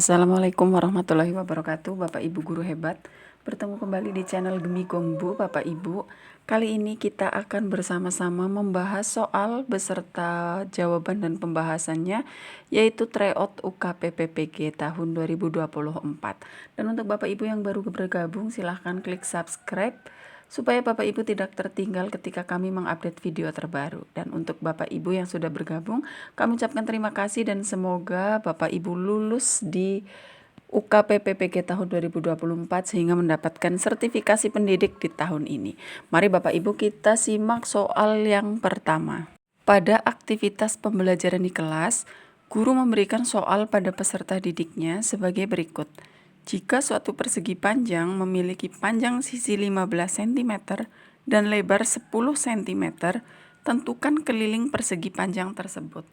Assalamualaikum warahmatullahi wabarakatuh, Bapak Ibu guru hebat. Bertemu kembali di channel Gemi Gongbu, Bapak Ibu. Kali ini kita akan bersama-sama membahas soal beserta jawaban dan pembahasannya, yaitu tryout UKPPPG tahun 2024. Dan untuk Bapak Ibu yang baru bergabung, silahkan klik subscribe supaya Bapak Ibu tidak tertinggal ketika kami mengupdate video terbaru. Dan untuk Bapak Ibu yang sudah bergabung, kami ucapkan terima kasih dan semoga Bapak Ibu lulus di UKPPPG tahun 2024 sehingga mendapatkan sertifikasi pendidik di tahun ini. Mari Bapak Ibu kita simak soal yang pertama. Pada aktivitas pembelajaran di kelas, guru memberikan soal pada peserta didiknya sebagai berikut. Jika suatu persegi panjang memiliki panjang sisi 15 cm dan lebar 10 cm, tentukan keliling persegi panjang tersebut.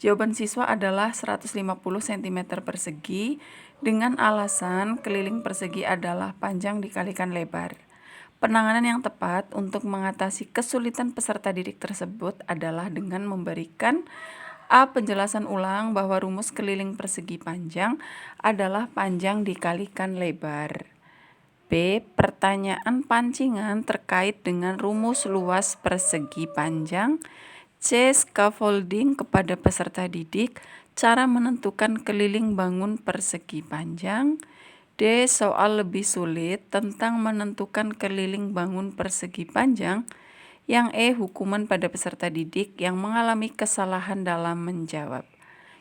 Jawaban siswa adalah 150 cm persegi dengan alasan keliling persegi adalah panjang dikalikan lebar. Penanganan yang tepat untuk mengatasi kesulitan peserta didik tersebut adalah dengan memberikan A. Penjelasan ulang bahwa rumus keliling persegi panjang adalah panjang dikalikan lebar. B. Pertanyaan pancingan terkait dengan rumus luas persegi panjang. C. Scaffolding kepada peserta didik, cara menentukan keliling bangun persegi panjang. D. Soal lebih sulit tentang menentukan keliling bangun persegi panjang. Yang E. Hukuman pada peserta didik yang mengalami kesalahan dalam menjawab.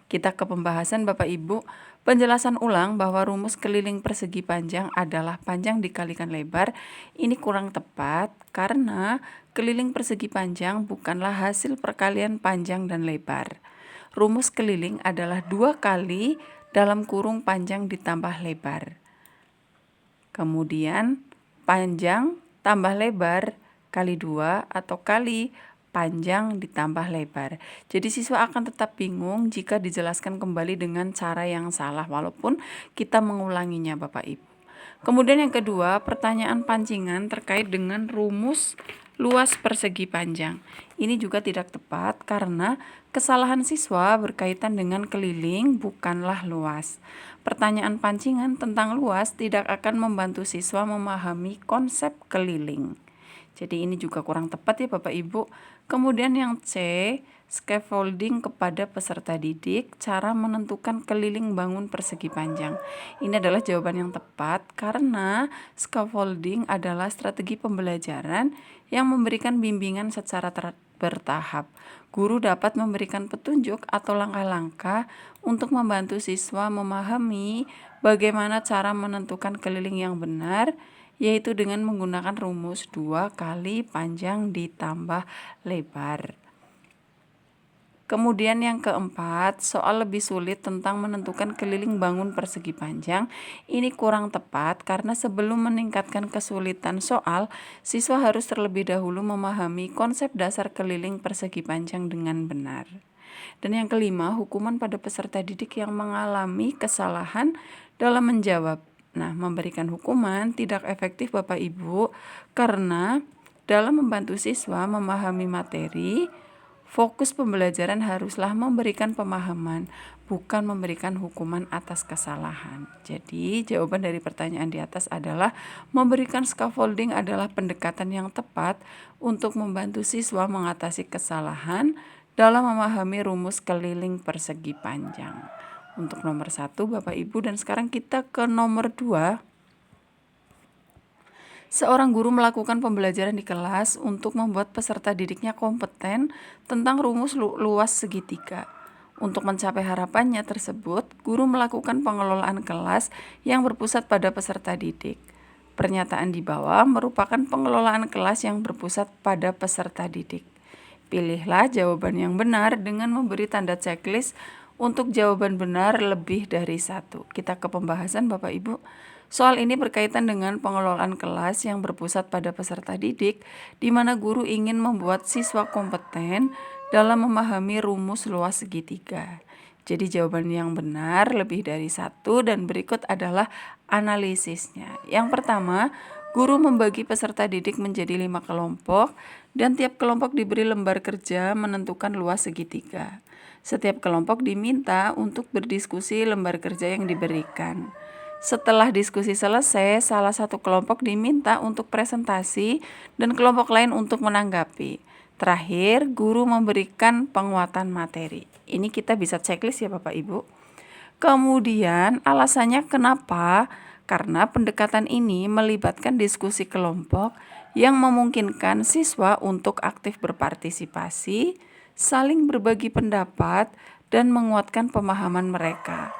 Kita ke pembahasan Bapak Ibu. Penjelasan ulang bahwa rumus keliling persegi panjang adalah panjang dikalikan lebar. Ini kurang tepat karena keliling persegi panjang bukanlah hasil perkalian panjang dan lebar. Rumus keliling adalah 2 kali dalam kurung panjang ditambah lebar. Kemudian panjang tambah lebar kali 2 atau kali panjang ditambah lebar. Jadi siswa akan tetap bingung jika dijelaskan kembali dengan cara yang salah walaupun kita mengulanginya Bapak Ibu. Kemudian yang kedua, pertanyaan pancingan terkait dengan rumus luas persegi panjang. Ini juga tidak tepat karena kesalahan siswa berkaitan dengan keliling bukanlah luas. Pertanyaan pancingan tentang luas tidak akan membantu siswa memahami konsep keliling. Jadi ini juga kurang tepat ya Bapak Ibu. Kemudian yang C, scaffolding kepada peserta didik, cara menentukan keliling bangun persegi panjang. Ini adalah jawaban yang tepat karena scaffolding adalah strategi pembelajaran yang memberikan bimbingan secara bertahap. Guru dapat memberikan petunjuk atau langkah-langkah untuk membantu siswa memahami bagaimana cara menentukan keliling yang benar, yaitu dengan menggunakan rumus 2 kali panjang ditambah lebar. Kemudian yang keempat, soal lebih sulit tentang menentukan keliling bangun persegi panjang. Ini kurang tepat karena sebelum meningkatkan kesulitan soal, siswa harus terlebih dahulu memahami konsep dasar keliling persegi panjang dengan benar. Dan yang kelima, hukuman pada peserta didik yang mengalami kesalahan dalam menjawab. Nah, memberikan hukuman tidak efektif Bapak Ibu karena dalam membantu siswa memahami materi, fokus pembelajaran haruslah memberikan pemahaman, bukan memberikan hukuman atas kesalahan. Jadi, jawaban dari pertanyaan di atas adalah memberikan scaffolding adalah pendekatan yang tepat untuk membantu siswa mengatasi kesalahan dalam memahami rumus keliling persegi panjang. Untuk nomor 1 Bapak Ibu, dan sekarang kita ke nomor 2. Seorang guru melakukan pembelajaran di kelas untuk membuat peserta didiknya kompeten tentang rumus luas segitiga. Untuk mencapai harapannya tersebut, guru melakukan pengelolaan kelas yang berpusat pada peserta didik. Pernyataan di bawah merupakan pengelolaan kelas yang berpusat pada peserta didik. Pilihlah jawaban yang benar dengan memberi tanda checklist untuk jawaban benar lebih dari 1. Kita ke pembahasan Bapak Ibu. Soal ini berkaitan dengan pengelolaan kelas yang berpusat pada peserta didik, di mana guru ingin membuat siswa kompeten dalam memahami rumus luas segitiga. Jadi jawaban yang benar lebih dari 1 dan berikut adalah analisisnya. Yang pertama, guru membagi peserta didik menjadi 5 kelompok dan tiap kelompok diberi lembar kerja menentukan luas segitiga. Setiap kelompok diminta untuk berdiskusi lembar kerja yang diberikan. Setelah diskusi selesai, salah satu kelompok diminta untuk presentasi dan kelompok lain untuk menanggapi. Terakhir, guru memberikan penguatan materi. Ini kita bisa checklist ya Bapak Ibu. Kemudian alasannya kenapa? Karena pendekatan ini melibatkan diskusi kelompok yang memungkinkan siswa untuk aktif berpartisipasi, saling berbagi pendapat, dan menguatkan pemahaman mereka.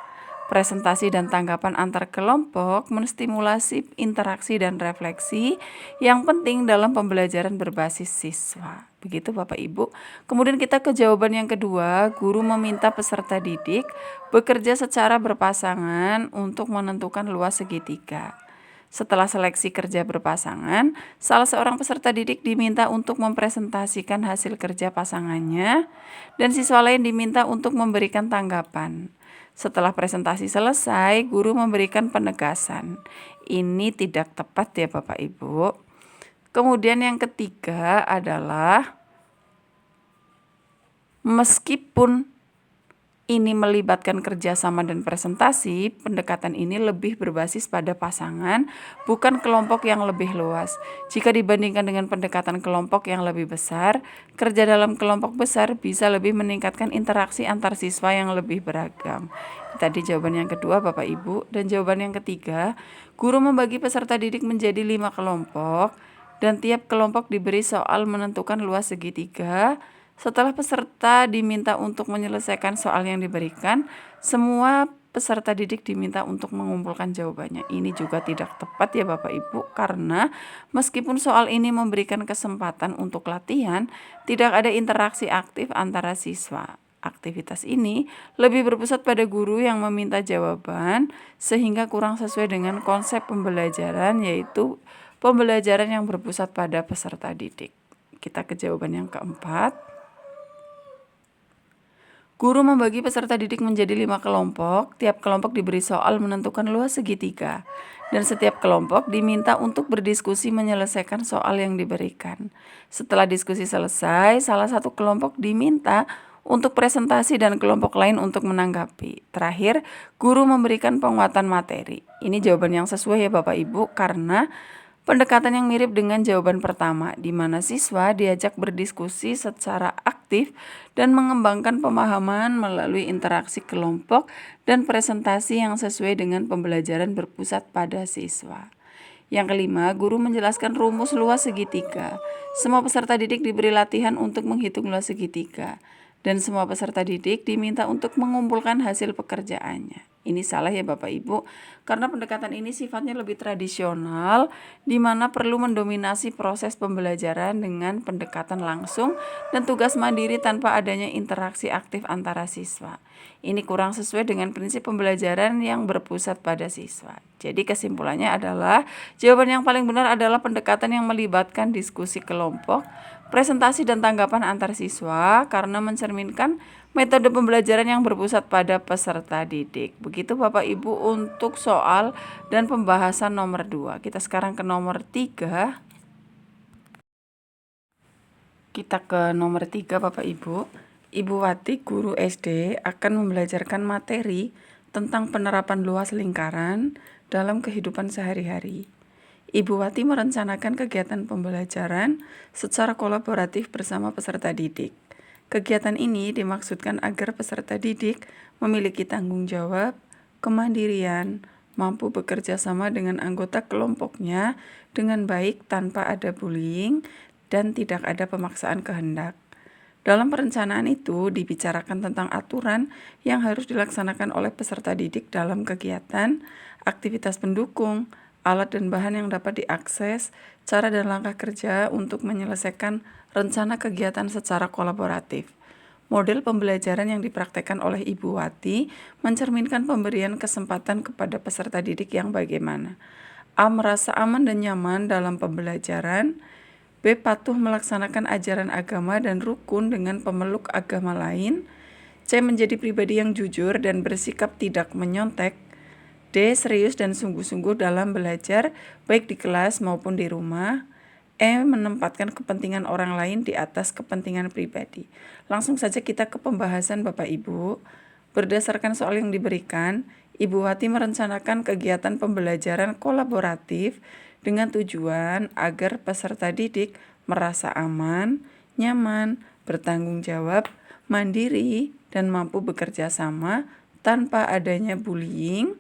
Presentasi dan tanggapan antar kelompok menstimulasi interaksi dan refleksi yang penting dalam pembelajaran berbasis siswa. Begitu Bapak Ibu. Kemudian kita ke jawaban yang kedua, guru meminta peserta didik bekerja secara berpasangan untuk menentukan luas segitiga. Setelah seleksi kerja berpasangan, salah seorang peserta didik diminta untuk mempresentasikan hasil kerja pasangannya dan siswa lain diminta untuk memberikan tanggapan. Setelah presentasi selesai, guru memberikan penegasan. Ini tidak tepat ya Bapak Ibu. Kemudian yang ketiga adalah meskipun ini melibatkan kerjasama dan presentasi, pendekatan ini lebih berbasis pada pasangan, bukan kelompok yang lebih luas. Jika dibandingkan dengan pendekatan kelompok yang lebih besar, kerja dalam kelompok besar bisa lebih meningkatkan interaksi antar siswa yang lebih beragam. Tadi jawaban yang kedua Bapak Ibu. Dan jawaban yang ketiga, guru membagi peserta didik menjadi 5 kelompok, dan tiap kelompok diberi soal menentukan luas segitiga. Setelah peserta diminta untuk menyelesaikan soal yang diberikan, semua peserta didik diminta untuk mengumpulkan jawabannya. Ini juga tidak tepat ya Bapak Ibu, karena meskipun soal ini memberikan kesempatan untuk latihan, tidak ada interaksi aktif antara siswa. Aktivitas ini lebih berpusat pada guru yang meminta jawaban, sehingga kurang sesuai dengan konsep pembelajaran, yaitu pembelajaran yang berpusat pada peserta didik. Kita ke jawaban yang keempat. Guru membagi peserta didik menjadi 5 kelompok, tiap kelompok diberi soal menentukan luas segitiga, dan setiap kelompok diminta untuk berdiskusi menyelesaikan soal yang diberikan. Setelah diskusi selesai, salah satu kelompok diminta untuk presentasi dan kelompok lain untuk menanggapi. Terakhir, guru memberikan penguatan materi. Ini jawaban yang sesuai ya Bapak Ibu, karena pendekatan yang mirip dengan jawaban pertama, di mana siswa diajak berdiskusi secara aktif dan mengembangkan pemahaman melalui interaksi kelompok dan presentasi yang sesuai dengan pembelajaran berpusat pada siswa. Yang kelima, guru menjelaskan rumus luas segitiga. Semua peserta didik diberi latihan untuk menghitung luas segitiga, dan semua peserta didik diminta untuk mengumpulkan hasil pekerjaannya. Ini salah ya Bapak Ibu, karena pendekatan ini sifatnya lebih tradisional, di mana perlu mendominasi proses pembelajaran dengan pendekatan langsung dan tugas mandiri tanpa adanya interaksi aktif antara siswa. Ini kurang sesuai dengan prinsip pembelajaran yang berpusat pada siswa. Jadi kesimpulannya adalah, jawaban yang paling benar adalah pendekatan yang melibatkan diskusi kelompok, presentasi dan tanggapan antar siswa, karena mencerminkan metode pembelajaran yang berpusat pada peserta didik. Begitu Bapak Ibu untuk soal dan pembahasan nomor 2. Kita sekarang ke nomor 3. Kita ke nomor 3 Bapak Ibu. Ibu Wati, guru SD, akan membelajarkan materi tentang penerapan luas lingkaran dalam kehidupan sehari-hari. Ibu Wati merencanakan kegiatan pembelajaran secara kolaboratif bersama peserta didik. Kegiatan ini dimaksudkan agar peserta didik memiliki tanggung jawab, kemandirian, mampu bekerja sama dengan anggota kelompoknya dengan baik tanpa ada bullying dan tidak ada pemaksaan kehendak. Dalam perencanaan itu dibicarakan tentang aturan yang harus dilaksanakan oleh peserta didik dalam kegiatan, aktivitas pendukung, alat dan bahan yang dapat diakses, cara dan langkah kerja untuk menyelesaikan rencana kegiatan secara kolaboratif. Model pembelajaran yang dipraktekkan oleh Ibu Wati mencerminkan pemberian kesempatan kepada peserta didik yang bagaimana. A. Merasa aman dan nyaman dalam pembelajaran. B. Patuh melaksanakan ajaran agama dan rukun dengan pemeluk agama lain. C. Menjadi pribadi yang jujur dan bersikap tidak menyontek. D. Serius dan sungguh-sungguh dalam belajar, baik di kelas maupun di rumah. E. Menempatkan kepentingan orang lain di atas kepentingan pribadi. Langsung saja kita ke pembahasan Bapak Ibu. Berdasarkan soal yang diberikan, Ibu Wati merencanakan kegiatan pembelajaran kolaboratif dengan tujuan agar peserta didik merasa aman, nyaman, bertanggung jawab, mandiri, dan mampu bekerja sama tanpa adanya bullying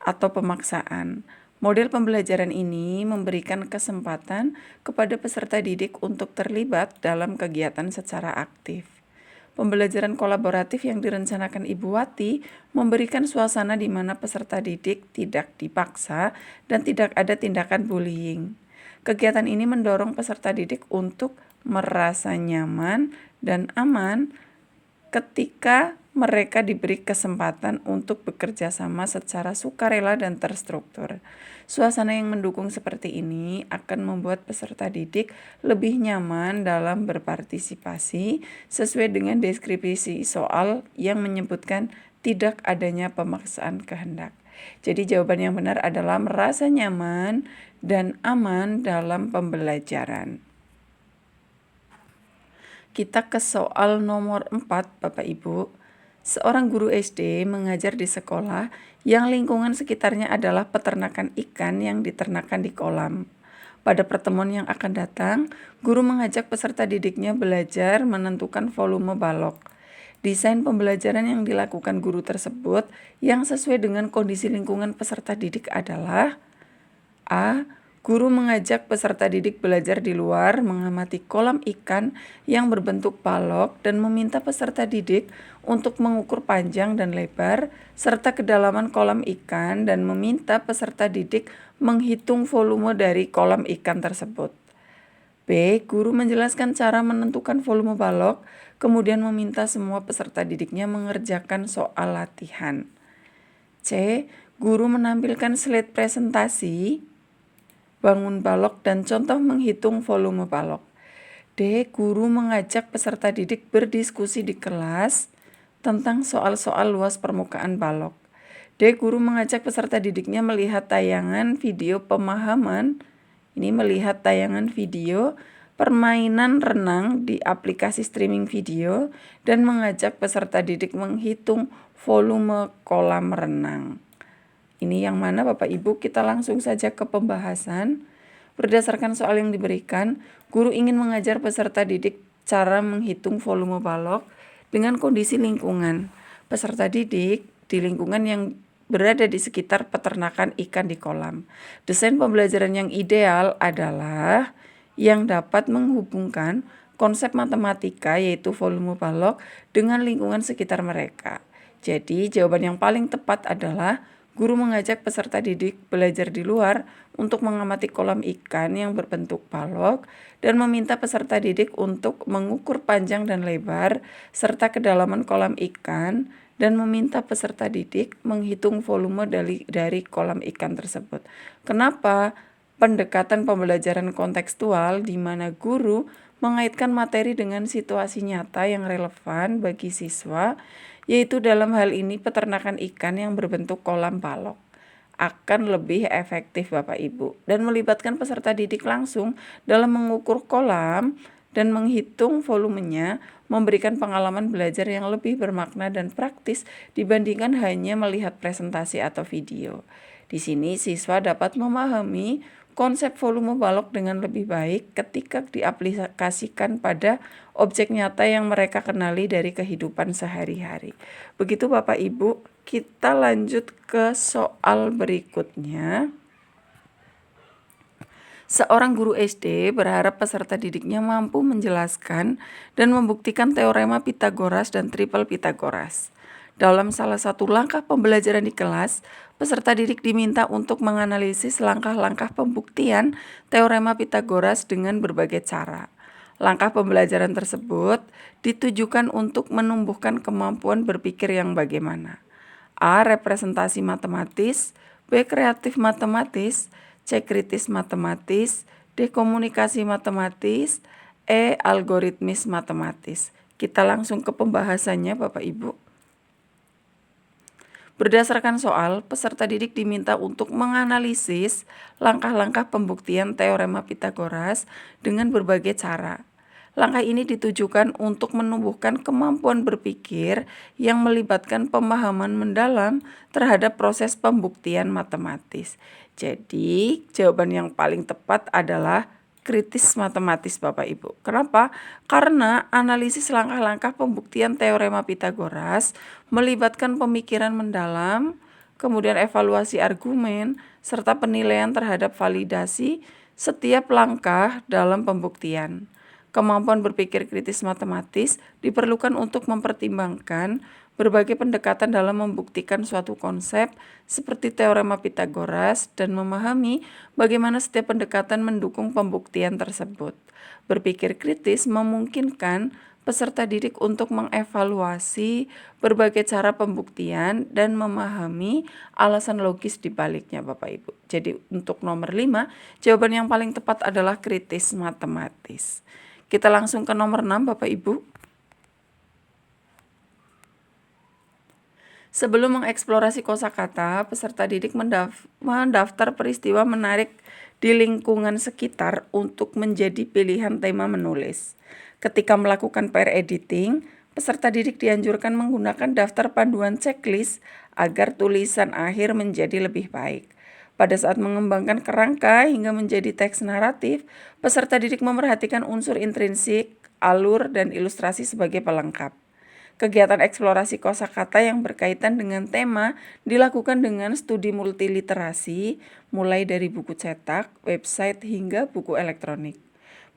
atau pemaksaan. Model pembelajaran ini memberikan kesempatan kepada peserta didik untuk terlibat dalam kegiatan secara aktif. Pembelajaran kolaboratif yang direncanakan Ibu Wati memberikan suasana di mana peserta didik tidak dipaksa dan tidak ada tindakan bullying. Kegiatan ini mendorong peserta didik untuk merasa nyaman dan aman ketika mereka diberi kesempatan untuk bekerja sama secara sukarela dan terstruktur. Suasana yang mendukung seperti ini akan membuat peserta didik lebih nyaman dalam berpartisipasi sesuai dengan deskripsi soal yang menyebutkan tidak adanya pemaksaan kehendak. Jadi jawaban yang benar adalah merasa nyaman dan aman dalam pembelajaran. Kita ke soal nomor 4, Bapak Ibu. Seorang guru SD mengajar di sekolah yang lingkungan sekitarnya adalah peternakan ikan yang diternakan di kolam. Pada pertemuan yang akan datang, guru mengajak peserta didiknya belajar menentukan volume balok. Desain pembelajaran yang dilakukan guru tersebut yang sesuai dengan kondisi lingkungan peserta didik adalah A. Guru mengajak peserta didik belajar di luar, mengamati kolam ikan yang berbentuk balok dan meminta peserta didik untuk mengukur panjang dan lebar serta kedalaman kolam ikan dan meminta peserta didik menghitung volume dari kolam ikan tersebut. B. Guru menjelaskan cara menentukan volume balok, kemudian meminta semua peserta didiknya mengerjakan soal latihan. C. Guru menampilkan slide presentasi bangun balok dan contoh menghitung volume balok. D. Guru mengajak peserta didik berdiskusi di kelas tentang soal-soal luas permukaan balok. D. Guru mengajak peserta didiknya melihat tayangan video pemahaman. Ini melihat tayangan video permainan renang di aplikasi streaming video dan mengajak peserta didik menghitung volume kolam renang. Ini yang mana Bapak Ibu, kita langsung saja ke pembahasan. Berdasarkan soal yang diberikan, guru ingin mengajar peserta didik cara menghitung volume balok dengan kondisi lingkungan. Peserta didik di lingkungan yang berada di sekitar peternakan ikan di kolam. Desain pembelajaran yang ideal adalah yang dapat menghubungkan konsep matematika yaitu volume balok dengan lingkungan sekitar mereka. Jadi jawaban yang paling tepat adalah guru mengajak peserta didik belajar di luar untuk mengamati kolam ikan yang berbentuk balok dan meminta peserta didik untuk mengukur panjang dan lebar serta kedalaman kolam ikan dan meminta peserta didik menghitung volume dari kolam ikan tersebut. Kenapa? Pendekatan pembelajaran kontekstual di mana guru mengaitkan materi dengan situasi nyata yang relevan bagi siswa, yaitu dalam hal ini peternakan ikan yang berbentuk kolam balok, akan lebih efektif Bapak Ibu dan melibatkan peserta didik langsung dalam mengukur kolam dan menghitung volumenya, memberikan pengalaman belajar yang lebih bermakna dan praktis dibandingkan hanya melihat presentasi atau video. Di sini siswa dapat memahami konsep volume balok dengan lebih baik ketika diaplikasikan pada objek nyata yang mereka kenali dari kehidupan sehari-hari. Begitu Bapak Ibu, kita lanjut ke soal berikutnya. Seorang guru SD berharap peserta didiknya mampu menjelaskan dan membuktikan teorema Pitagoras dan triple Pitagoras. Dalam salah satu langkah pembelajaran di kelas, peserta didik diminta untuk menganalisis langkah-langkah pembuktian teorema Pitagoras dengan berbagai cara. Langkah pembelajaran tersebut ditujukan untuk menumbuhkan kemampuan berpikir yang bagaimana. A. Representasi matematis, B. Kreatif matematis, C. Kritis matematis, D. Komunikasi matematis, E. Algoritmis matematis. Kita langsung ke pembahasannya Bapak Ibu. Berdasarkan soal, peserta didik diminta untuk menganalisis langkah-langkah pembuktian teorema Pitagoras dengan berbagai cara. Langkah ini ditujukan untuk menumbuhkan kemampuan berpikir yang melibatkan pemahaman mendalam terhadap proses pembuktian matematis. Jadi, jawaban yang paling tepat adalah kritis matematis, Bapak Ibu. Kenapa? Karena analisis langkah-langkah pembuktian teorema Pitagoras melibatkan pemikiran mendalam, kemudian evaluasi argumen, serta penilaian terhadap validasi setiap langkah dalam pembuktian. Kemampuan berpikir kritis matematis diperlukan untuk mempertimbangkan berbagai pendekatan dalam membuktikan suatu konsep seperti teorema Pitagoras dan memahami bagaimana setiap pendekatan mendukung pembuktian tersebut. Berpikir kritis memungkinkan peserta didik untuk mengevaluasi berbagai cara pembuktian dan memahami alasan logis di baliknya, Bapak Ibu. Jadi untuk nomor 5, jawaban yang paling tepat adalah kritis matematis. Kita langsung ke nomor 6, Bapak Ibu. Sebelum mengeksplorasi kosakata, peserta didik mendaftar peristiwa menarik di lingkungan sekitar untuk menjadi pilihan tema menulis. Ketika melakukan PR editing, peserta didik dianjurkan menggunakan daftar panduan checklist agar tulisan akhir menjadi lebih baik. Pada saat mengembangkan kerangka hingga menjadi teks naratif, peserta didik memperhatikan unsur intrinsik, alur, dan ilustrasi sebagai pelengkap. Kegiatan eksplorasi kosakata yang berkaitan dengan tema dilakukan dengan studi multiliterasi, mulai dari buku cetak, website, hingga buku elektronik.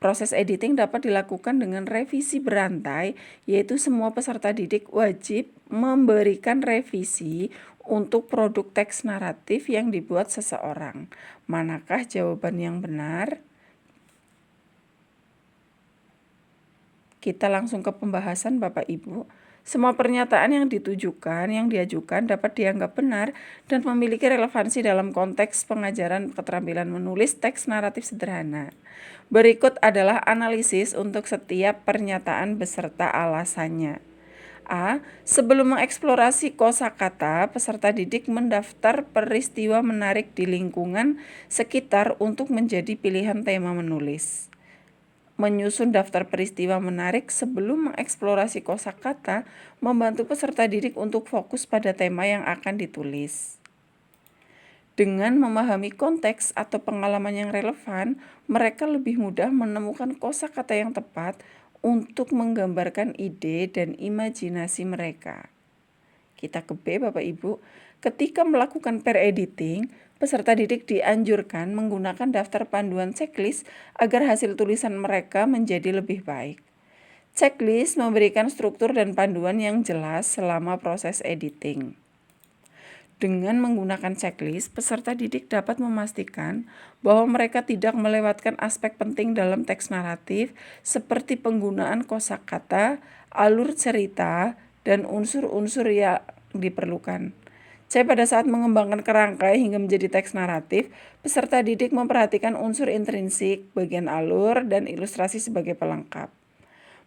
Proses editing dapat dilakukan dengan revisi berantai, yaitu semua peserta didik wajib memberikan revisi untuk produk teks naratif yang dibuat seseorang. Manakah jawaban yang benar? Kita langsung ke pembahasan, Bapak Ibu. Semua pernyataan yang diajukan dapat dianggap benar dan memiliki relevansi dalam konteks pengajaran keterampilan menulis teks naratif sederhana. Berikut adalah analisis untuk setiap pernyataan beserta alasannya. A. Sebelum mengeksplorasi kosakata, peserta didik mendaftar peristiwa menarik di lingkungan sekitar untuk menjadi pilihan tema menulis. Menyusun daftar peristiwa menarik sebelum mengeksplorasi kosakata membantu peserta didik untuk fokus pada tema yang akan ditulis. Dengan memahami konteks atau pengalaman yang relevan, mereka lebih mudah menemukan kosakata yang tepat untuk menggambarkan ide dan imajinasi mereka. Kita ke B, Bapak Ibu. Ketika melakukan PR editing, peserta didik dianjurkan menggunakan daftar panduan checklist agar hasil tulisan mereka menjadi lebih baik. Checklist memberikan struktur dan panduan yang jelas selama proses editing. Dengan menggunakan checklist, peserta didik dapat memastikan bahwa mereka tidak melewatkan aspek penting dalam teks naratif seperti penggunaan kosakata, alur cerita, dan unsur-unsur yang diperlukan. Pada saat mengembangkan kerangka hingga menjadi teks naratif, peserta didik memperhatikan unsur intrinsik, bagian alur, dan ilustrasi sebagai pelengkap.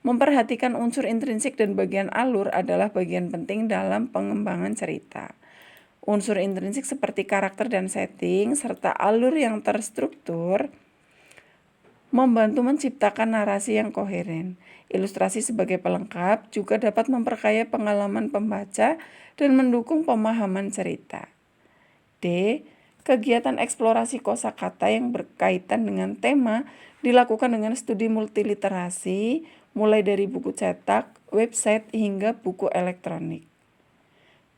Memperhatikan unsur intrinsik dan bagian alur adalah bagian penting dalam pengembangan cerita. Unsur intrinsik seperti karakter dan setting, serta alur yang terstruktur, membantu menciptakan narasi yang koheren. Ilustrasi sebagai pelengkap juga dapat memperkaya pengalaman pembaca dan mendukung pemahaman cerita. D. Kegiatan eksplorasi kosakata yang berkaitan dengan tema dilakukan dengan studi multiliterasi, mulai dari buku cetak, website, hingga buku elektronik.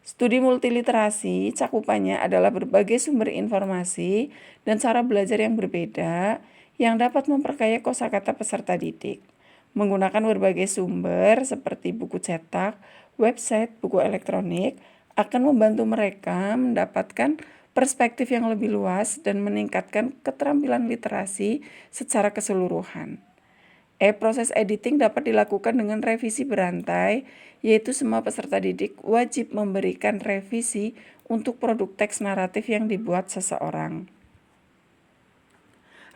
Studi multiliterasi cakupannya adalah berbagai sumber informasi dan cara belajar yang berbeda yang dapat memperkaya kosakata peserta didik. Menggunakan berbagai sumber seperti buku cetak, website, buku elektronik akan membantu mereka mendapatkan perspektif yang lebih luas dan meningkatkan keterampilan literasi secara keseluruhan. Proses editing dapat dilakukan dengan revisi berantai, yaitu semua peserta didik wajib memberikan revisi untuk produk teks naratif yang dibuat seseorang.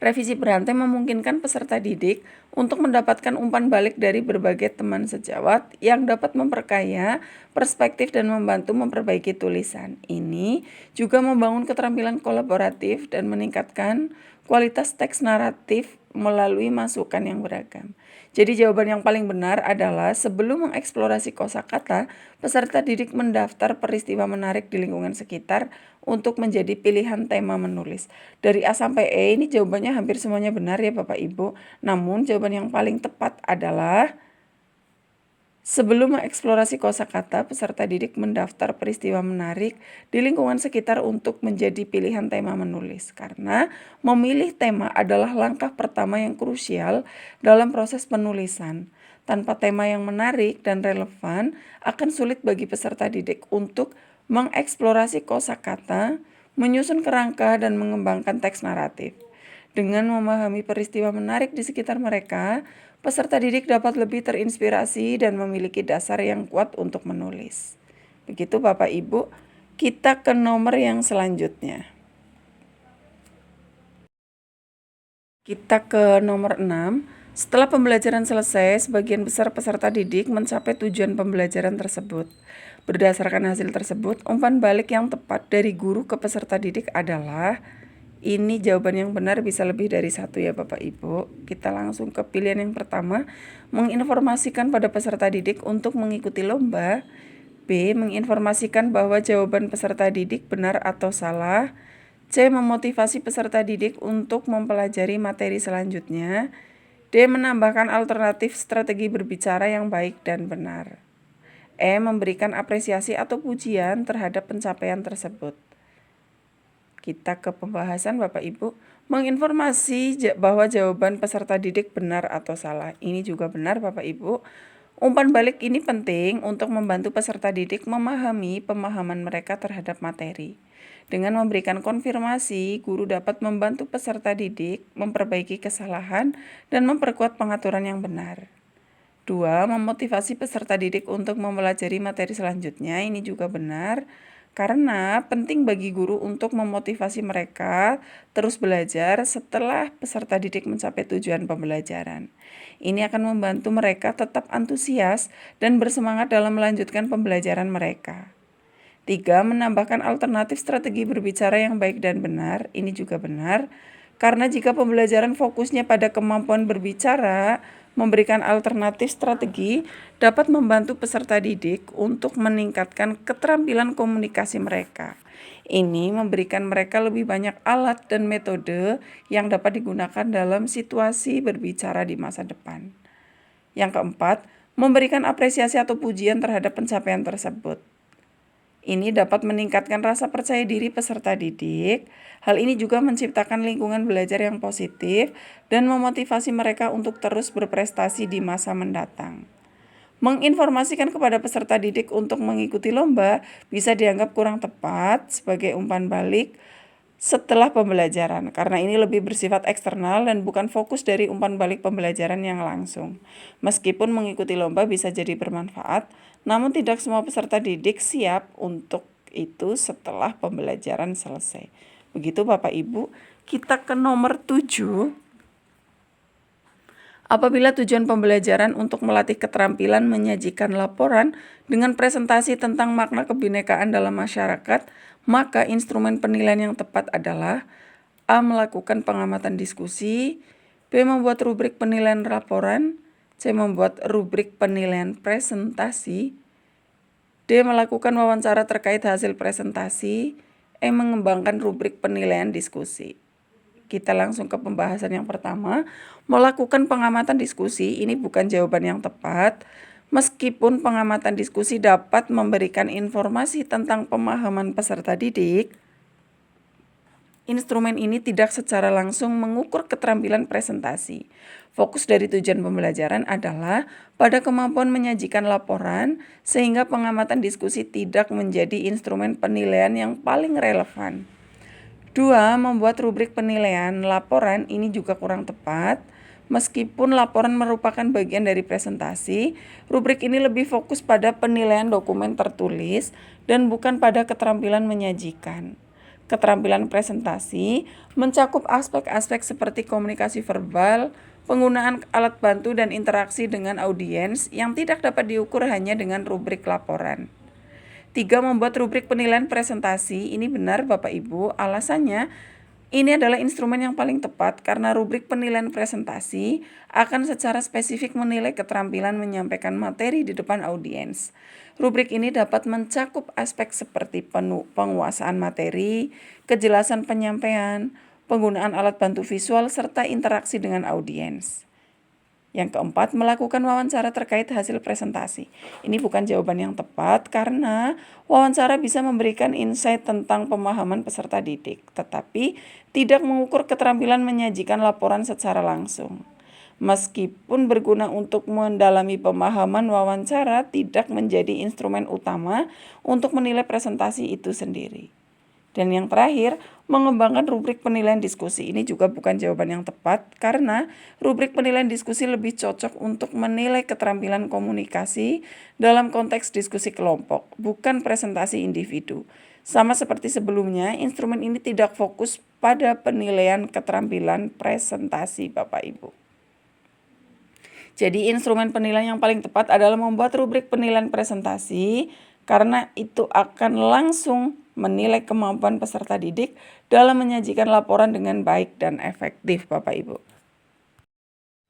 Revisi berantai memungkinkan peserta didik untuk mendapatkan umpan balik dari berbagai teman sejawat yang dapat memperkaya perspektif dan membantu memperbaiki tulisan. Ini juga membangun keterampilan kolaboratif dan meningkatkan kualitas teks naratif melalui masukan yang beragam. Jadi jawaban yang paling benar adalah sebelum mengeksplorasi kosakata, peserta didik mendaftar peristiwa menarik di lingkungan sekitar untuk menjadi pilihan tema menulis. Dari A sampai E ini jawabannya hampir semuanya benar ya Bapak Ibu. Namun jawaban yang paling tepat adalah sebelum mengeksplorasi kosakata, peserta didik mendaftar peristiwa menarik di lingkungan sekitar untuk menjadi pilihan tema menulis. Karena memilih tema adalah langkah pertama yang krusial dalam proses penulisan. Tanpa tema yang menarik dan relevan, akan sulit bagi peserta didik untuk mengeksplorasi kosakata, menyusun kerangka, dan mengembangkan teks naratif. Dengan memahami peristiwa menarik di sekitar mereka, peserta didik dapat lebih terinspirasi dan memiliki dasar yang kuat untuk menulis. Begitu Bapak Ibu, kita ke nomor yang selanjutnya. Kita ke nomor 6. Setelah pembelajaran selesai, sebagian besar peserta didik mencapai tujuan pembelajaran tersebut. Berdasarkan hasil tersebut, umpan balik yang tepat dari guru ke peserta didik adalah ini jawaban yang benar bisa lebih dari satu ya Bapak Ibu. Kita langsung ke pilihan yang pertama, menginformasikan pada peserta didik untuk mengikuti lomba. B. Menginformasikan bahwa jawaban peserta didik benar atau salah. C. Memotivasi peserta didik untuk mempelajari materi selanjutnya. D. Menambahkan alternatif strategi berbicara yang baik dan benar. E. Memberikan apresiasi atau pujian terhadap pencapaian tersebut. Kita ke pembahasan Bapak Ibu. Menginformasi bahwa jawaban peserta didik benar atau salah. Ini juga benar Bapak Ibu. Umpan balik ini penting untuk membantu peserta didik memahami pemahaman mereka terhadap materi. Dengan memberikan konfirmasi, guru dapat membantu peserta didik memperbaiki kesalahan dan memperkuat pengaturan yang benar. 2. Memotivasi peserta didik untuk mempelajari materi selanjutnya. Ini juga benar. Karena penting bagi guru untuk memotivasi mereka terus belajar setelah peserta didik mencapai tujuan pembelajaran. Ini akan membantu mereka tetap antusias dan bersemangat dalam melanjutkan pembelajaran mereka. 3. Menambahkan alternatif strategi berbicara yang baik dan benar. Ini juga benar. Karena jika pembelajaran fokusnya pada kemampuan berbicara, memberikan alternatif strategi dapat membantu peserta didik untuk meningkatkan keterampilan komunikasi mereka. Ini memberikan mereka lebih banyak alat dan metode yang dapat digunakan dalam situasi berbicara di masa depan. Yang keempat, memberikan apresiasi atau pujian terhadap pencapaian tersebut. Ini dapat meningkatkan rasa percaya diri peserta didik. Hal ini juga menciptakan lingkungan belajar yang positif dan memotivasi mereka untuk terus berprestasi di masa mendatang. Menginformasikan kepada peserta didik untuk mengikuti lomba bisa dianggap kurang tepat sebagai umpan balik setelah pembelajaran, karena ini lebih bersifat eksternal dan bukan fokus dari umpan balik pembelajaran yang langsung. Meskipun mengikuti lomba bisa jadi bermanfaat, namun tidak semua peserta didik siap untuk itu setelah pembelajaran selesai. Begitu Bapak Ibu. Kita ke nomor 7. Apabila tujuan pembelajaran untuk melatih keterampilan menyajikan laporan dengan presentasi tentang makna kebinekaan dalam masyarakat, maka instrumen penilaian yang tepat adalah A. Melakukan pengamatan diskusi, B. Membuat rubrik penilaian laporan, C. Membuat rubrik penilaian presentasi, D. Melakukan wawancara terkait hasil presentasi, E. Mengembangkan rubrik penilaian diskusi. Kita langsung ke pembahasan yang pertama. Melakukan pengamatan diskusi ini bukan jawaban yang tepat. Meskipun pengamatan diskusi dapat memberikan informasi tentang pemahaman peserta didik, instrumen ini tidak secara langsung mengukur keterampilan presentasi. Fokus dari tujuan pembelajaran adalah pada kemampuan menyajikan laporan, sehingga pengamatan diskusi tidak menjadi instrumen penilaian yang paling relevan. 2. Membuat rubrik penilaian laporan ini juga kurang tepat. Meskipun laporan merupakan bagian dari presentasi, rubrik ini lebih fokus pada penilaian dokumen tertulis dan bukan pada keterampilan menyajikan. keterampilan presentasi mencakup aspek-aspek seperti komunikasi verbal, penggunaan alat bantu dan interaksi dengan audiens yang tidak dapat diukur hanya dengan rubrik laporan. 3. Membuat rubrik penilaian presentasi. Ini benar Bapak Ibu, alasannya ini adalah instrumen yang paling tepat karena rubrik penilaian presentasi akan secara spesifik menilai keterampilan menyampaikan materi di depan audiens. Rubrik ini dapat mencakup aspek seperti penguasaan materi, kejelasan penyampaian, penggunaan alat bantu visual, serta interaksi dengan audiens. Yang keempat, melakukan wawancara terkait hasil presentasi. Ini bukan jawaban yang tepat karena wawancara bisa memberikan insight tentang pemahaman peserta didik, tetapi tidak mengukur keterampilan menyajikan laporan secara langsung. Meskipun berguna untuk mendalami pemahaman, wawancara tidak menjadi instrumen utama untuk menilai presentasi itu sendiri. Dan yang terakhir, mengembangkan rubrik penilaian diskusi. Ini juga bukan jawaban yang tepat karena rubrik penilaian diskusi lebih cocok untuk menilai keterampilan komunikasi dalam konteks diskusi kelompok, bukan presentasi individu. Sama seperti sebelumnya, instrumen ini tidak fokus pada penilaian keterampilan presentasi Bapak Ibu. Jadi instrumen penilaian yang paling tepat adalah membuat rubrik penilaian presentasi karena itu akan langsung menilai kemampuan peserta didik dalam menyajikan laporan dengan baik dan efektif Bapak Ibu.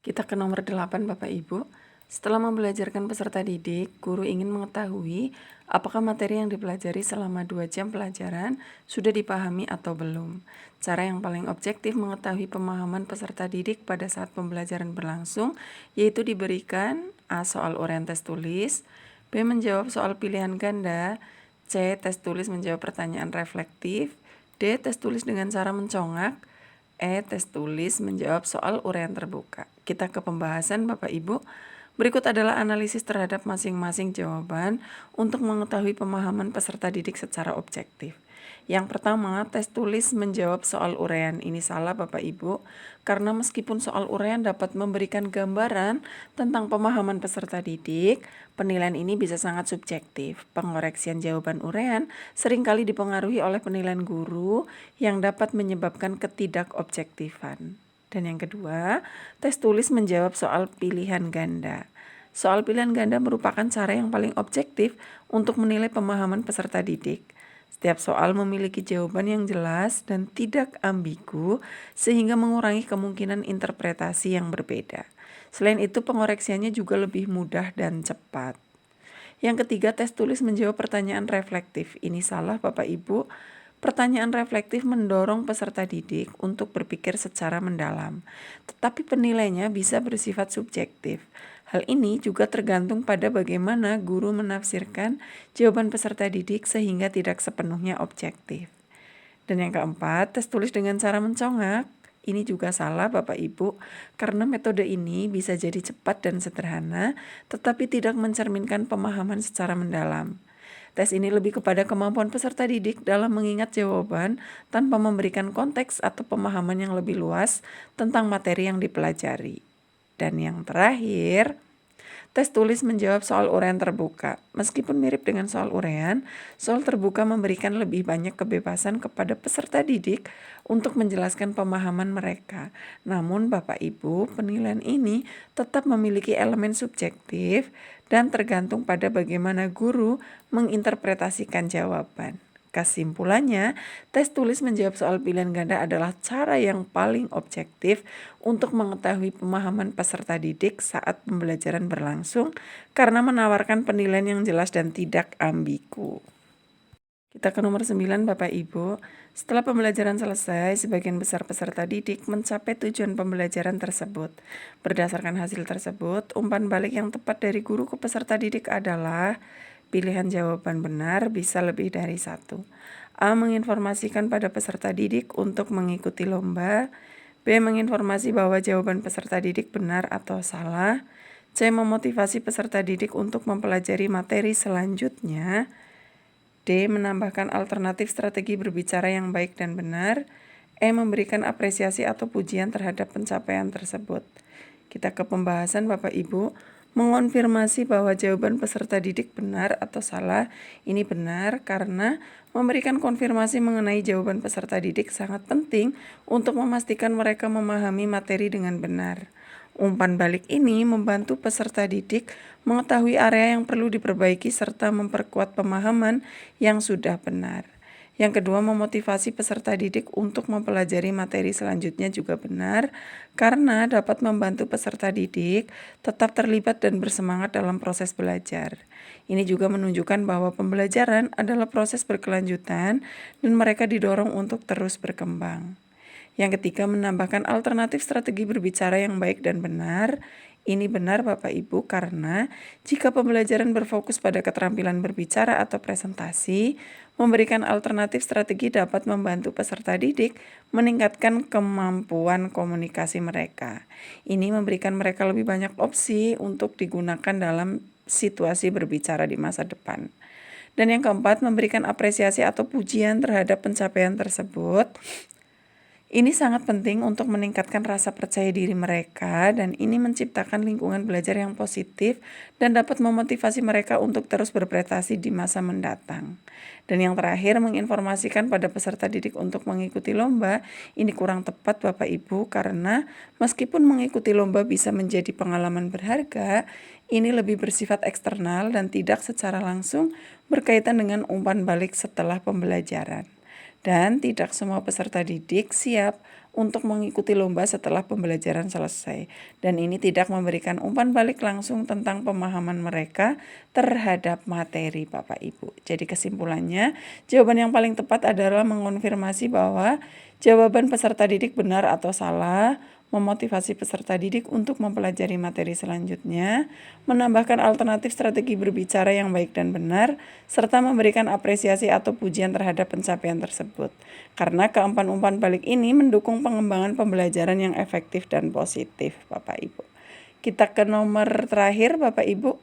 Kita ke nomor 8 Bapak Ibu. Setelah membelajarkan peserta didik, guru ingin mengetahui apakah materi yang dipelajari selama 2 jam pelajaran sudah dipahami atau belum. Cara yang paling objektif mengetahui pemahaman peserta didik pada saat pembelajaran berlangsung yaitu diberikan A. Soal uraian tes tulis, B. Menjawab soal pilihan ganda, C. Tes tulis menjawab pertanyaan reflektif, D. Tes tulis dengan cara mencongak, E. Tes tulis menjawab soal uraian terbuka. Kita ke pembahasan Bapak Ibu. Berikut adalah analisis terhadap masing-masing jawaban untuk mengetahui pemahaman peserta didik secara objektif. Yang pertama, tes tulis menjawab soal uraian. Ini salah Bapak Ibu, karena meskipun soal uraian dapat memberikan gambaran tentang pemahaman peserta didik, penilaian ini bisa sangat subjektif. Pengoreksian jawaban uraian seringkali dipengaruhi oleh penilaian guru yang dapat menyebabkan ketidakobjektifan. Dan yang kedua, tes tulis menjawab soal pilihan ganda. Soal pilihan ganda merupakan cara yang paling objektif untuk menilai pemahaman peserta didik. Setiap soal memiliki jawaban yang jelas dan tidak ambigu sehingga mengurangi kemungkinan interpretasi yang berbeda. Selain itu, pengoreksiannya juga lebih mudah dan cepat. Yang ketiga, tes tulis menjawab pertanyaan reflektif. Ini salah Bapak Ibu. Pertanyaan reflektif mendorong peserta didik untuk berpikir secara mendalam, tetapi penilaiannya bisa bersifat subjektif. Hal ini juga tergantung pada bagaimana guru menafsirkan jawaban peserta didik sehingga tidak sepenuhnya objektif. Dan yang keempat, tes tulis dengan cara mencongak. Ini juga salah Bapak Ibu, karena metode ini bisa jadi cepat dan sederhana, tetapi tidak mencerminkan pemahaman secara mendalam. Tes ini lebih kepada kemampuan peserta didik dalam mengingat jawaban tanpa memberikan konteks atau pemahaman yang lebih luas tentang materi yang dipelajari. Dan yang terakhir, tes tulis menjawab soal uraian terbuka. Meskipun mirip dengan soal uraian, soal terbuka memberikan lebih banyak kebebasan kepada peserta didik untuk menjelaskan pemahaman mereka. Namun Bapak Ibu, penilaian ini tetap memiliki elemen subjektif dan tergantung pada bagaimana guru menginterpretasikan jawaban. Kesimpulannya, tes tulis menjawab soal pilihan ganda adalah cara yang paling objektif untuk mengetahui pemahaman peserta didik saat pembelajaran berlangsung karena menawarkan penilaian yang jelas dan tidak ambigu. Kita ke nomor 9 Bapak Ibu. Setelah pembelajaran selesai, sebagian besar peserta didik mencapai tujuan pembelajaran tersebut. Berdasarkan hasil tersebut, umpan balik yang tepat dari guru ke peserta didik adalah pilihan jawaban benar bisa lebih dari satu. A. Menginformasikan pada peserta didik untuk mengikuti lomba. B. Menginformasi bahwa jawaban peserta didik benar atau salah. C. Memotivasi peserta didik untuk mempelajari materi selanjutnya. D. Menambahkan alternatif strategi berbicara yang baik dan benar. E. Memberikan apresiasi atau pujian terhadap pencapaian tersebut. Kita ke pembahasan Bapak Ibu. mengonfirmasi bahwa jawaban peserta didik benar atau salah. Ini benar karena memberikan konfirmasi mengenai jawaban peserta didik sangat penting untuk memastikan mereka memahami materi dengan benar. Umpan balik ini membantu peserta didik mengetahui area yang perlu diperbaiki serta memperkuat pemahaman yang sudah benar. Yang kedua, memotivasi peserta didik untuk mempelajari materi selanjutnya juga benar, karena dapat membantu peserta didik tetap terlibat dan bersemangat dalam proses belajar. Ini juga menunjukkan bahwa pembelajaran adalah proses berkelanjutan dan mereka didorong untuk terus berkembang. Yang ketiga, menambahkan alternatif strategi berbicara yang baik dan benar. Ini benar Bapak Ibu karena jika pembelajaran berfokus pada keterampilan berbicara atau presentasi, memberikan alternatif strategi dapat membantu peserta didik meningkatkan kemampuan komunikasi mereka. Ini memberikan mereka lebih banyak opsi untuk digunakan dalam situasi berbicara di masa depan. Dan yang keempat, memberikan apresiasi atau pujian terhadap pencapaian tersebut. Ini sangat penting untuk meningkatkan rasa percaya diri mereka dan ini menciptakan lingkungan belajar yang positif dan dapat memotivasi mereka untuk terus berprestasi di masa mendatang. Dan yang terakhir, menginformasikan pada peserta didik untuk mengikuti lomba. Ini kurang tepat Bapak Ibu karena meskipun mengikuti lomba bisa menjadi pengalaman berharga, ini lebih bersifat eksternal dan tidak secara langsung berkaitan dengan umpan balik setelah pembelajaran. Dan tidak semua peserta didik siap untuk mengikuti lomba setelah pembelajaran selesai. Dan ini tidak memberikan umpan balik langsung tentang pemahaman mereka terhadap materi Bapak Ibu. Jadi kesimpulannya, jawaban yang paling tepat adalah mengonfirmasi bahwa jawaban peserta didik benar atau salah, memotivasi peserta didik untuk mempelajari materi selanjutnya, menambahkan alternatif strategi berbicara yang baik dan benar, serta memberikan apresiasi atau pujian terhadap pencapaian tersebut. Karena keumpan-umpan balik ini mendukung pengembangan pembelajaran yang efektif dan positif, Bapak Ibu. Kita ke nomor terakhir, Bapak Ibu.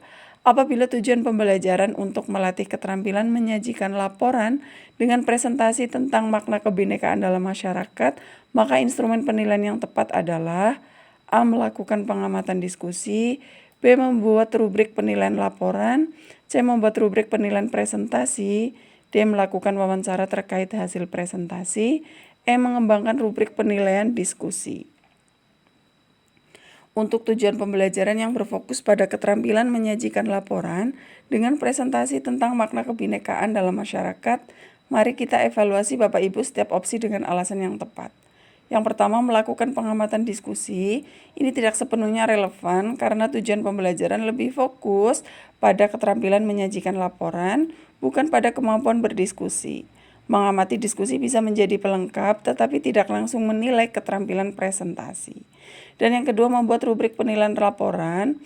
Apabila tujuan pembelajaran untuk melatih keterampilan menyajikan laporan dengan presentasi tentang makna kebinekaan dalam masyarakat, maka instrumen penilaian yang tepat adalah A. Melakukan pengamatan diskusi, B. Membuat rubrik penilaian laporan, C. Membuat rubrik penilaian presentasi, D. Melakukan wawancara terkait hasil presentasi, E. Mengembangkan rubrik penilaian diskusi. Untuk tujuan pembelajaran yang berfokus pada keterampilan menyajikan laporan dengan presentasi tentang makna kebinekaan dalam masyarakat, mari kita evaluasi Bapak Ibu setiap opsi dengan alasan yang tepat. Yang pertama, melakukan pengamatan diskusi. Ini tidak sepenuhnya relevan karena tujuan pembelajaran lebih fokus pada keterampilan menyajikan laporan, bukan pada kemampuan berdiskusi. Mengamati diskusi bisa menjadi pelengkap, tetapi tidak langsung menilai keterampilan presentasi. Dan yang kedua, membuat rubrik penilaian laporan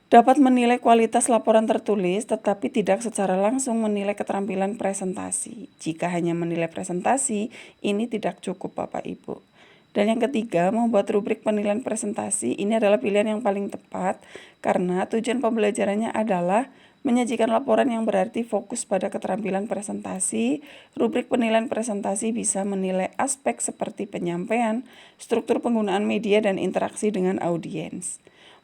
dapat menilai kualitas laporan tertulis, tetapi tidak secara langsung menilai keterampilan presentasi. Jika hanya menilai presentasi, ini tidak cukup Bapak Ibu. Dan yang ketiga, membuat rubrik penilaian presentasi. Ini adalah pilihan yang paling tepat karena tujuan pembelajarannya adalah menyajikan laporan yang berarti fokus pada keterampilan presentasi. Rubrik penilaian presentasi bisa menilai aspek seperti penyampaian, struktur penggunaan media, dan interaksi dengan audiens.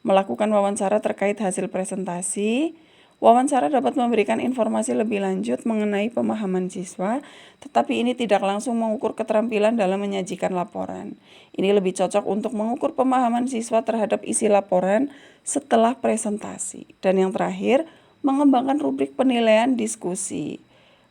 Melakukan wawancara terkait hasil presentasi. Wawancara dapat memberikan informasi lebih lanjut mengenai pemahaman siswa, tetapi ini tidak langsung mengukur keterampilan dalam menyajikan laporan. Ini lebih cocok untuk mengukur pemahaman siswa terhadap isi laporan setelah presentasi. Dan yang terakhir, mengembangkan rubrik penilaian diskusi.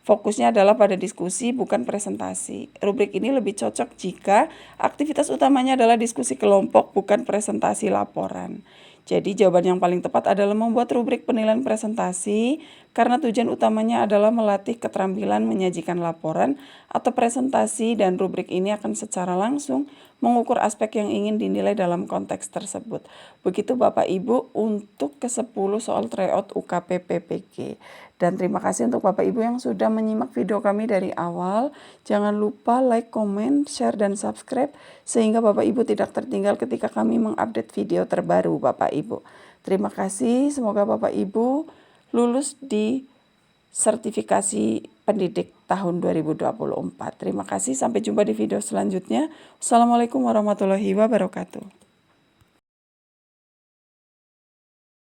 Fokusnya adalah pada diskusi, bukan presentasi. Rubrik ini lebih cocok jika aktivitas utamanya adalah diskusi kelompok, bukan presentasi laporan. Jadi jawaban yang paling tepat adalah membuat rubrik penilaian presentasi karena tujuan utamanya adalah melatih keterampilan menyajikan laporan atau presentasi dan rubrik ini akan secara langsung mengukur aspek yang ingin dinilai dalam konteks tersebut. Begitu Bapak Ibu untuk ke-10 soal tryout UKP PPG. Dan terima kasih untuk Bapak Ibu yang sudah menyimak video kami dari awal. Jangan lupa like, komen, share, dan subscribe sehingga Bapak Ibu tidak tertinggal ketika kami mengupdate video terbaru Bapak Ibu. Terima kasih, semoga Bapak Ibu lulus di sertifikasi pendidik tahun 2024. Terima kasih, sampai jumpa di video selanjutnya. Wassalamualaikum warahmatullahi wabarakatuh.